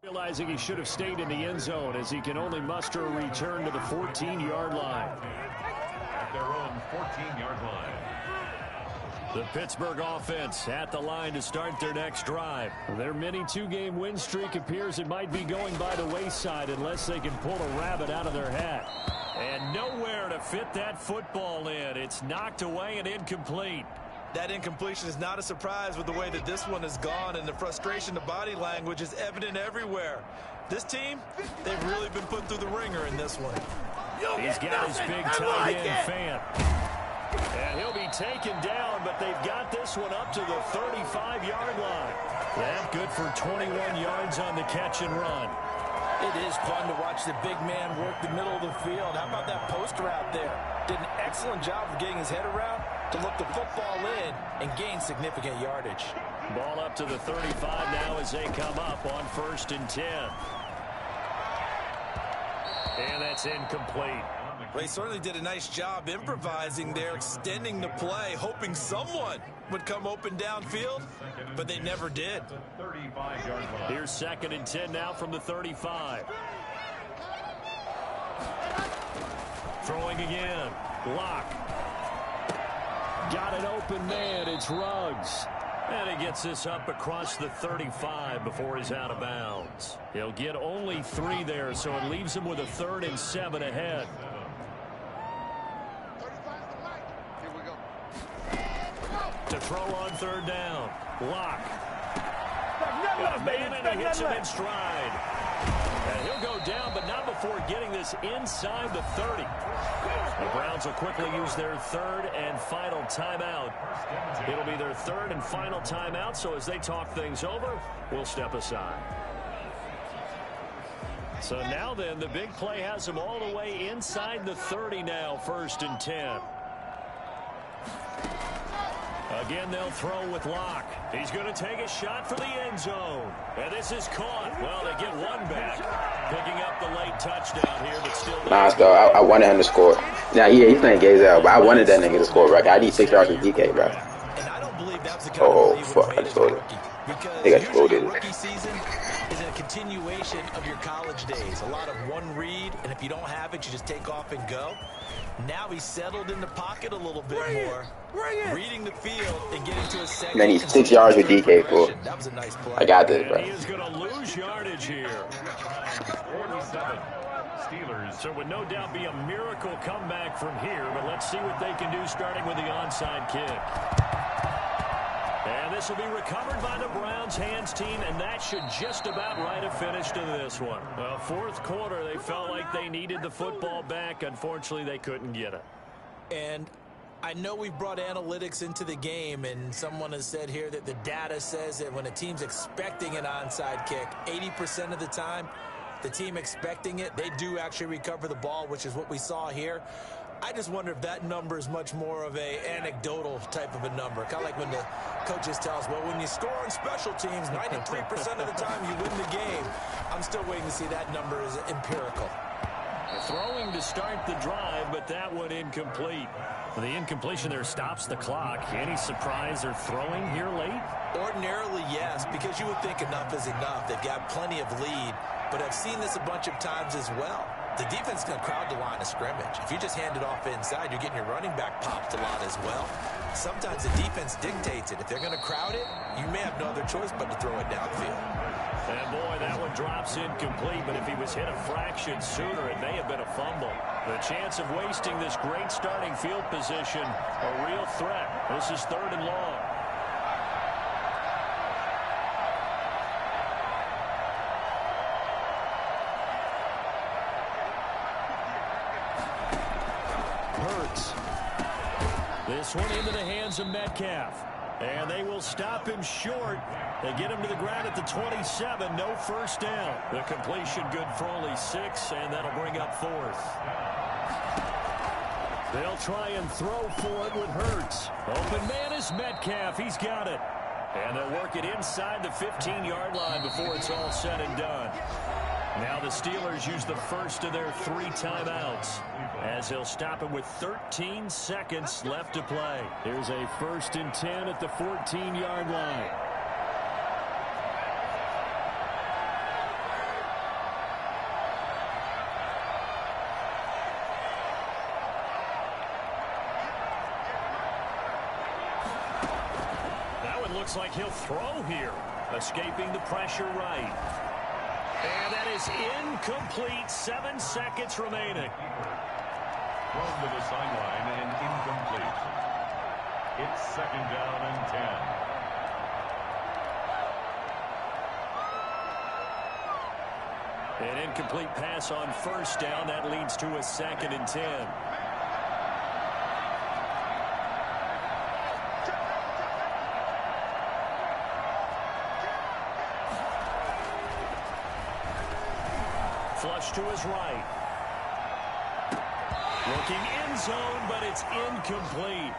realizing he should have stayed in the end zone as he can only muster a return to the 14-yard line. At their own 14-yard line. The Pittsburgh offense at the line to start their next drive. Their mini 2-game win streak appears it might be going by the wayside unless they can pull a rabbit out of their hat. And nowhere to fit that football in. It's knocked away and incomplete. That incompletion is not a surprise with the way that this one has gone, and the frustration, the body language is evident everywhere. This team, they've really been put through the ringer in this one. He's got his big tight end fan. And he'll be taken down, but they've got this one up to the 35-yard line. That good for 21 yards on the catch and run. It is fun to watch the big man work the middle of the field. How about that post route there? Did an excellent job of getting his head around to look the football in and gain significant yardage. Ball up to the 35 now as they come up on 1st and 10. And that's incomplete. Well, he certainly did a nice job improvising there, extending the play, hoping someone would come open downfield, but they never did. Here's 2nd and 10 now from the 35. Throwing again. Lock. Got an open man. It's Ruggs. And he gets this up across the 35 before he's out of bounds. He'll get only 3 there, so it leaves him with a 3rd and 7 ahead. To throw on 3rd down. Lock. Got a man and he hits him in stride. And he'll go down, but not before getting this inside the 30. The Browns will quickly use their 3rd and final timeout. It'll be their 3rd and final timeout, so as they talk things over, we'll step aside. So now then, the big play has them all the way inside the 30 now, 1st and 10. Again, they'll throw with Locke. He's going to take a shot for the end zone. And this is caught. Well, they get one back. Picking up the late touchdown here, but still... Nah, I wanted him to score. Now, yeah, he's playing gaze out, but I wanted that nigga to score, bro. I need 6 yards from DK, bro. And I don't believe that's the kind Oh, of fuck, I just told you. Because They got usually your exploded. rookie season is a continuation of your college days. A lot of one read, and if you don't have it, you just take off and go. Now he's settled in the pocket a little bit more, reading the field and getting to a second. Man, he's and 6 yards with sometimes DK third for. progression. That was a nice play. I got this, And bro. he is going to lose yardage here. 47. Steelers. So it would no doubt be a miracle comeback from here, but let's see what they can do starting with the onside kick. And this will be recovered by the Browns hands team, and that should just about write a finish to this one. Well, fourth quarter, they felt like they needed the football back. Unfortunately, they couldn't get it. And I know we brought analytics into the game, and someone has said here that the data says that when a team's expecting an onside kick, 80% of the time, the team expecting it, they do actually recover the ball, which is what we saw here. I just wonder if that number is much more of a anecdotal type of a number. Kind of like when the coaches tell us, well, when you score on special teams, 93% of the time you win the game. I'm still waiting to see that number is empirical. Throwing to start the drive, but that one incomplete. The incompletion there stops the clock. Any surprise they're throwing here late? Ordinarily, yes, because you would think enough is enough. They've got plenty of lead, but I've seen this a bunch of times as well. The defense is going to crowd the line of scrimmage. If you just hand it off inside, you're getting your running back popped a lot as well. Sometimes the defense dictates it. If they're going to crowd it, you may have no other choice but to throw it downfield. And boy, that one drops incomplete, but if he was hit a fraction sooner, it may have been a fumble. The chance of wasting this great starting field position, a real threat. This is 3rd and long. Hurts. This one into the hands of Metcalf. And they will stop him short. They get him to the ground at the 27. No first down. The completion good for only 6, and that'll bring up 4th. They'll try and throw for it with Hurts. Open man is Metcalf. He's got it. And they'll work it inside the 15-yard line before it's all said and done. Now the Steelers use the first of their 3 timeouts as they'll stop him with 13 seconds left to play. Here's a 1st and 10 at the 14-yard line. That one looks like he'll throw here, escaping the pressure right. And that is incomplete. 7 seconds remaining. Thrown to the sideline and incomplete. It's 2nd down and 10. An incomplete pass on 1st down. That leads to a 2nd and 10. Flush to his right. Looking end zone, but it's incomplete.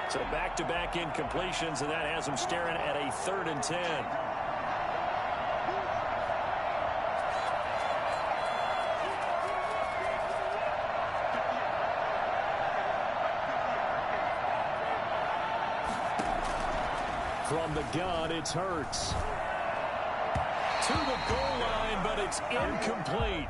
So back-to-back incompletions, and that has him staring at a 3rd and 10. From the gun, it's Hurts. To the goal line, but it's incomplete.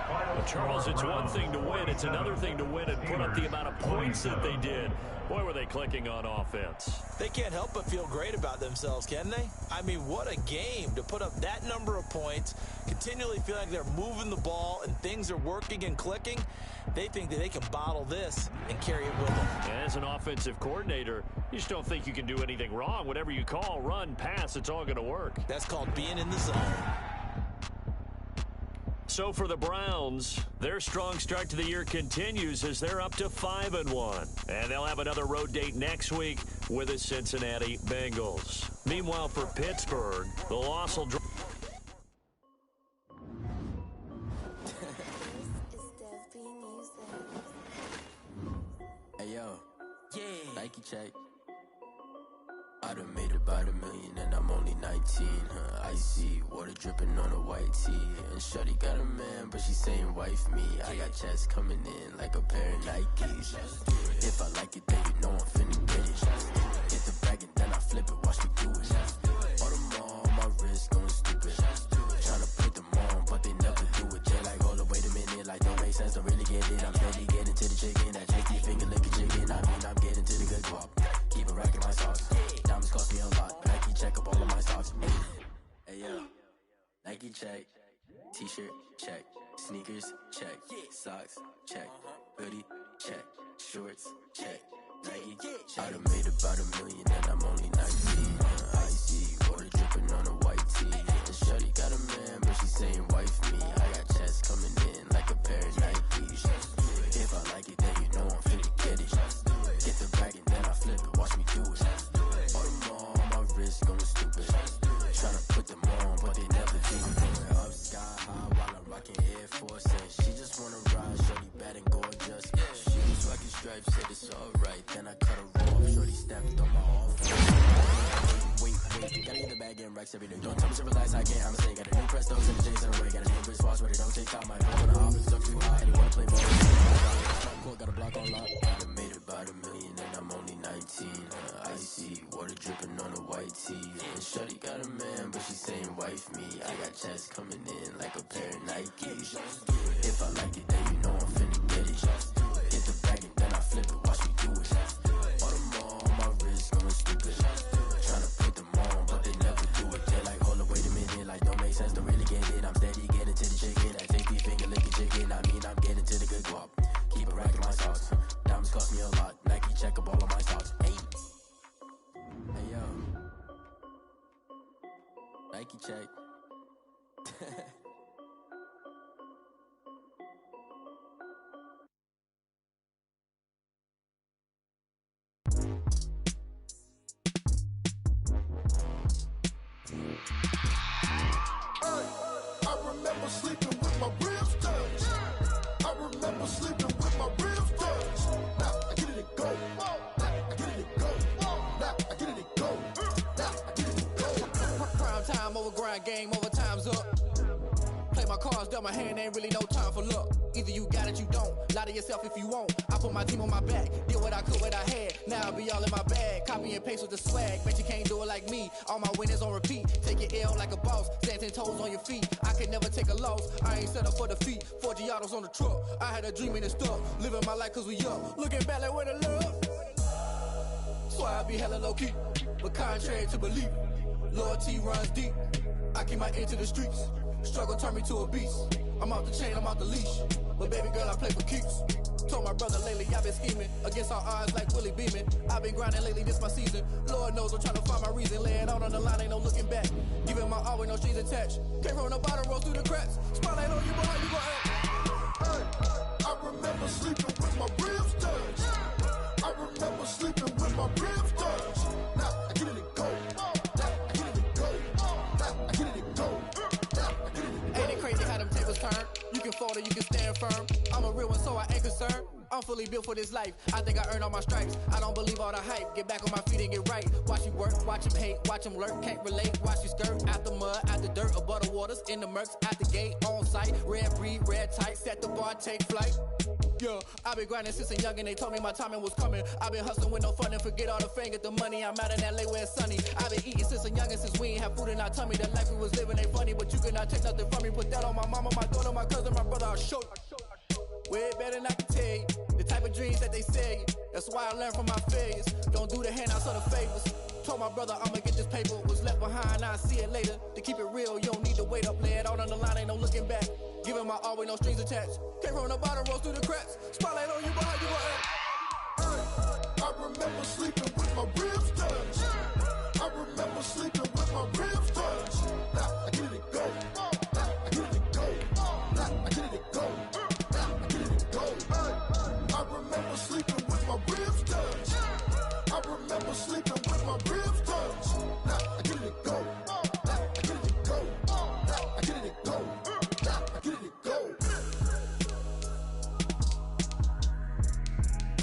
Well, Charles, it's one thing to win. It's another thing to win and put up the amount of points that they did. Boy, were they clicking on offense. They can't help but feel great about themselves, can they? I mean, what a game to put up that number of points, continually feel like they're moving the ball and things are working and clicking. They think that they can bottle this and carry it with them. As an offensive coordinator, you just don't think you can do anything wrong. Whatever you call, run, pass, it's all going to work. That's called being in the zone. So for the Browns, their strong start to the year continues as they're up to 5-1. And they'll have another road date next week with the Cincinnati Bengals. Meanwhile, for Pittsburgh, the loss will drop. Hey, yo. Yeah. Nike check. I done made a about $1 million and I'm only 19. Icy water dripping on a white tee. And shorty got a man, but she saying wife me. I got checks coming in like a pair of Nikes. If I like it, then you know I'm finna get it. Get the bag and then I flip it, watch me do it. All them on my wrist going stupid. Tryna put them on, but they never do it. They like, hold up, wait a minute, like don't make sense, don't really get it. I'm steady getting to the chicken, that tasty finger licking chicken. I mean, I'm getting to the good guap. Keep it racking my sauce. Diamonds cost me a lot. Nike check up all of my stocks. Hey yo, Nike check. T-shirt check. Sneakers check. Socks check. Hoodie check. Shorts check. Nike check. I done made about $1 million and I'm only 19. Icy water dripping on a white tee. And shorty got a man, but she saying wife me. I got checks coming in like a pair of Nikes. If I like it, then you know I'm finna get it. Get the bag and then I flip it, watch me do it. All them on my wrist going stupid. Tryna put them on, but they never do. Going up sky high while I'm rocking Air Force. And she just wanna ride, shorty bad and gorgeous. She was rocking stripes, said it's alright. Then I cut her off, shorty stepped on my off. Wait, gotta get the bag and racks every day. Don't tell me to relax, I can't, I'ma say. Got a new Prestos and the Jason away. Got a new wristwatch, but it don't take time. My phone on the office up too high, they wanna play more. Court, got a block on lock. I done made about $1 million and I'm only 19. Icy water dripping on a white tee. And shorty got a man, but she saying wife me. I got checks coming in like a pair of Nikes. If I like it, then you know I'm finna get it. Get the bag and then I flip it, watch me do it. All them on my wrist going stupid. Tryna put them on, but they never do it. They're like, hold up, wait a minute, like don't make sense, don't really get it. I'm steady getting to the chicken, that tasty finger licking chicken. I mean, I'm getting to the good guap. Keep it racking my sauce. Diamonds cost me a lot. Nike check up all of my stocks. Hey yo, Nike check. I remember sleeping with my ribs touched. I remember sleeping with my ribs touched. Now I get it go. Now I get it go. Now I get it go. Now I get it go. Prime time over grind game, overtime's up. Play my cards, dealt my hand, ain't really no time for luck. Either you got it, you don't. Lie to yourself if you won't. I put my team on my back, did what I could, what I had. Now I be all in my bag, copy and paste with the swag. Bet you can't do it like me. All my winners on repeat. Take your L like a boss, stand 10 toes on your feet. I could never take a loss. I ain't set up for defeat. 4 Giottos on the truck. I had a dream and it stuck. Living my life cause we up. Looking back like where the love. So I be hella low key, but contrary to belief, loyalty runs deep. I keep my ear to the streets. Struggle turned me to a beast. I'm out the chain, I'm out the leash. But baby girl, I play for keeps. Told my brother lately, I've been scheming against all odds like Willie Beeman. I've been grinding lately, this my season. Lord knows I'm trying to find my reason. Lay it out on the line, ain't no looking back. Giving my all with no strings attached. Came from the bottom, rose through the cracks. Spotlight on you, boy, how you gon' act? I remember sleeping with my ribs touched. I remember sleeping with my ribs touched. Now I get it go. Now I get it go. Now I get it go. Now I get it go. Ain't it crazy how them tables turn? You can fold or you can stand firm. I'm a real one, so I ain't concerned. I'm fully built for this life. I think I earned all my stripes. I don't believe all the hype. Get back on my feet and get right. Watch you work, watch him hate, watch him lurk. Can't relate, watch you skirt. Out the mud, out the dirt, above the waters, in the murks, at the gate, on site. Red breed, red tight, set the bar, take flight. Yeah, I've been grinding since a young and they told me my timing was coming. I've been hustling with no fun and forget all the fame, get the money. I'm out in LA where it's sunny. I've been eating since a young and since we ain't have food in our tummy. The life we was living ain't funny, but you cannot take nothing from me. Put that on my mama, my daughter, my cousin, my brother, I'll show you. Way better than I can tell you. The type of dreams that they sell you. That's why I learned from my failures. Don't do the handouts or the favors. Told my brother I'ma get this paper. Was left behind, I'll see it later. To keep it real, you don't need to wait up. Lay it out on the line, ain't no looking back. Giving my all with no strings attached. Came from the bottom, rose through the cracks. Spotlight on you, but how you gon' act? I remember sleeping with my ribs touched. I remember sleeping with my ribs touched. Now I get it go. Now I get it go. Now I get it go. Now I get it go. I remember sleeping with my ribs touched. I remember sleeping with my ribs touched. Now I get it go. Now I get it go. Now I get it go. Now I get it go.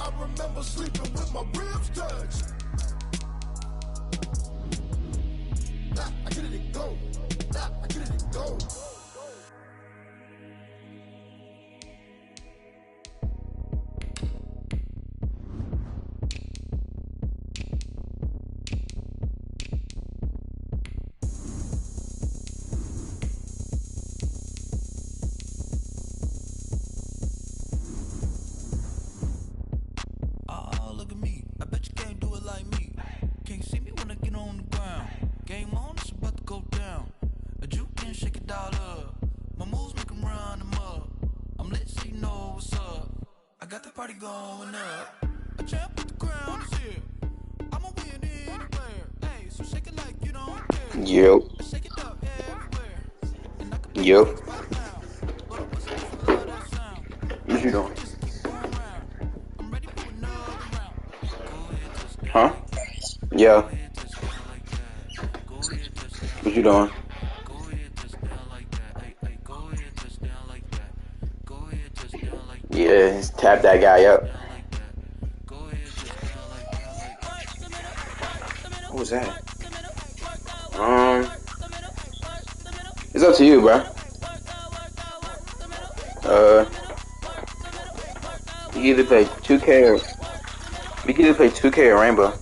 I remember sleeping with my ribs touched. got the party going up. A champ with the crown is here. I'ma win anywhere. Hey, so shake it like you don't care. Yep. Shake it up everywhere. And I can make Yep. things pop now. But what's the difference? Love that sound. What you doing? Just keep going round. I'm ready for another round. Go ahead, touch down Huh? like that. Yeah. Go ahead, touch down like that. Go ahead, touch down What you doing? Go ahead, touch down like that. Hey, hey, go ahead, touch down like that. Go ahead, touch down like that. Yeah, just tap that guy up. Go ahead, touch down like that. What was that? It's up to you, bro. You can either play 2K or you can either play 2K or Rainbow.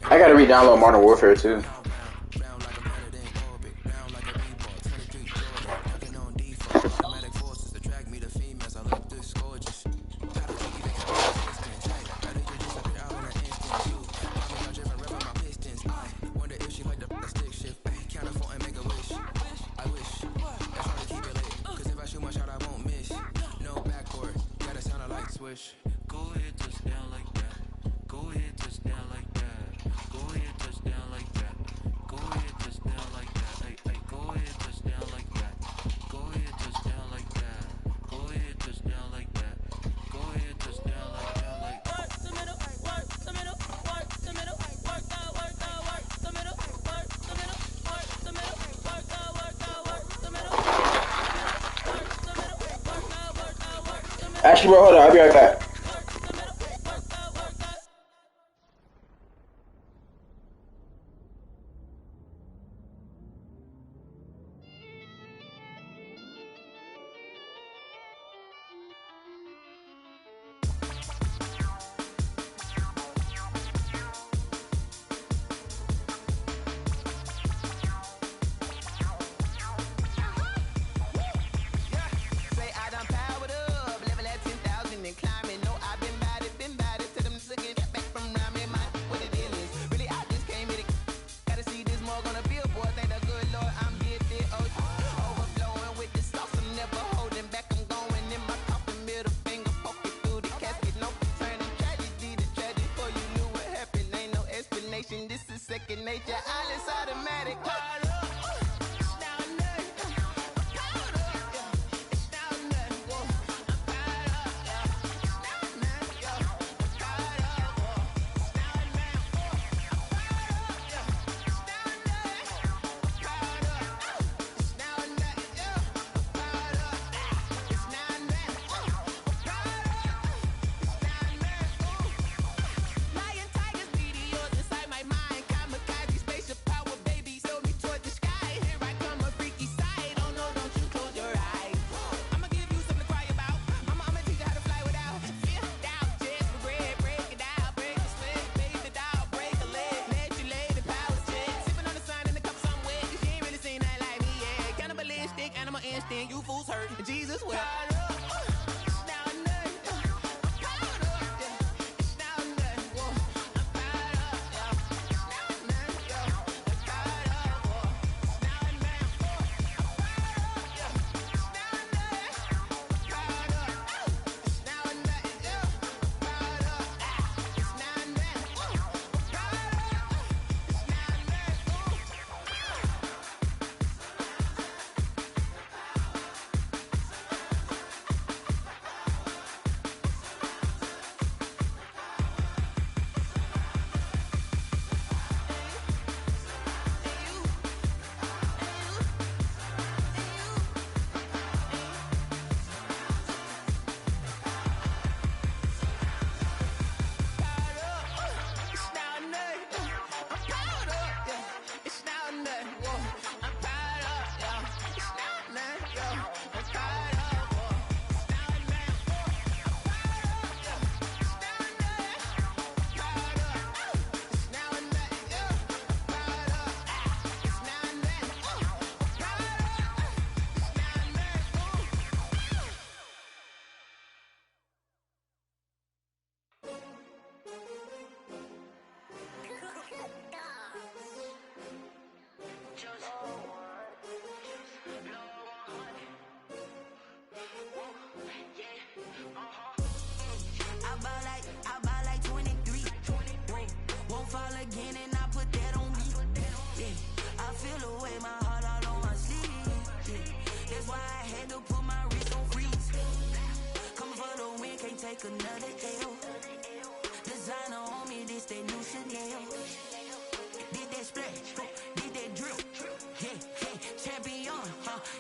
I gotta re-download Modern Warfare too. Go ahead, touch down like that. Go ahead, touch down like that. Go ahead, touch down like that. Go ahead, touch down like that. Hey, hey, go ahead, touch down like that. Go ahead, touch down like that. Go ahead, touch down like that. Go ahead, touch down like that. Like work the middle, work the middle, work the middle, work the middle, work the middle, work the middle, work the middle, Actually, bro, hold on. I'll be right back. This is second nature, all is automatic. You fools hurt. Jesus will.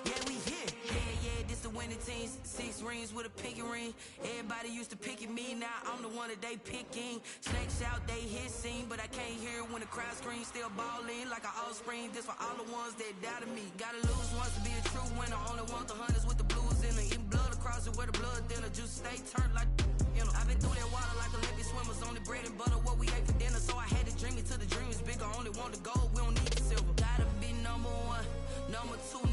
Yeah, we here. Yeah, this the winning teams. 6 rings with a pinky ring. Everybody used to pick at me, now I'm the one that they picking. Snakes out, they hissing, but I can't hear when the crowd screams. Still balling like an offspring. This for all the ones that doubted me. Gotta lose once to be a true winner. Only want the hunters with the blues in it. Eating blood across it where the blood thinner. Juice stay turned like I've been through that water like Olympic swimmers. Only bread and butter what we ate for dinner. So I had to dream it till the dream is bigger. Only want the gold, we don't need the silver. Gotta be number 1, number 2.